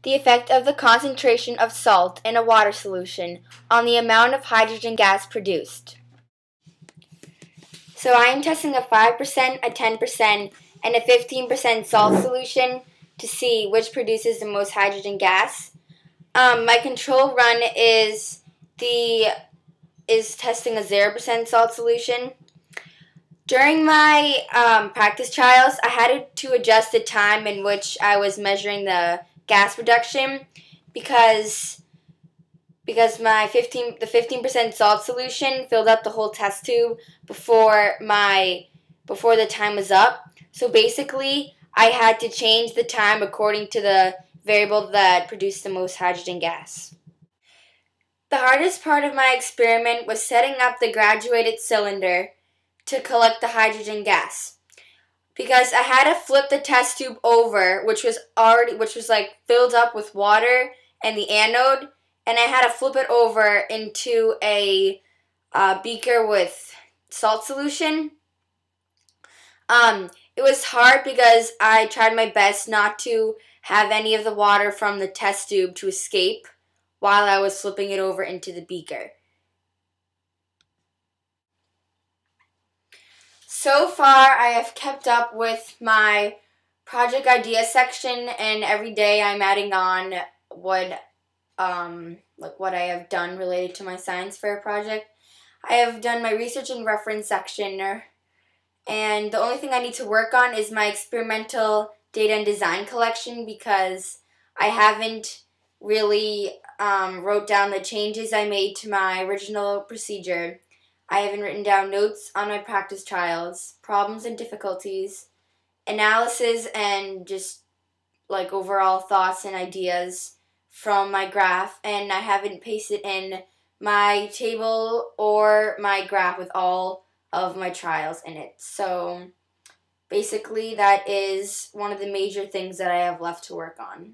the effect of the concentration of salt in a water solution on the amount of hydrogen gas produced. So I am testing a 5%, a 10%, and a 15% salt solution to see which produces the most hydrogen gas. My control run is testing a 0% salt solution. During my practice trials, I had to adjust the time in which I was measuring the gas reduction because my 15% salt solution filled up the whole test tube before the time was up. So basically, I had to change the time according to the variable that produced the most hydrogen gas. The hardest part of my experiment was setting up the graduated cylinder to collect the hydrogen gas, because I had to flip the test tube over, which was like filled up with water and the anode, and I had to flip it over into a beaker with salt solution. It was hard because I tried my best not to have any of the water from the test tube to escape while I was flipping it over into the beaker. So far, I have kept up with my project idea section, and every day I'm adding on what I have done related to my science fair project. I have done my research and reference section, and the only thing I need to work on is my experimental data and design collection, because I haven't really wrote down the changes I made to my original procedure. I haven't written down notes on my practice trials, problems and difficulties, analysis, and just like overall thoughts and ideas from my graph, and I haven't pasted in my table or my graph with all of my trials in it. So basically that is one of the major things that I have left to work on.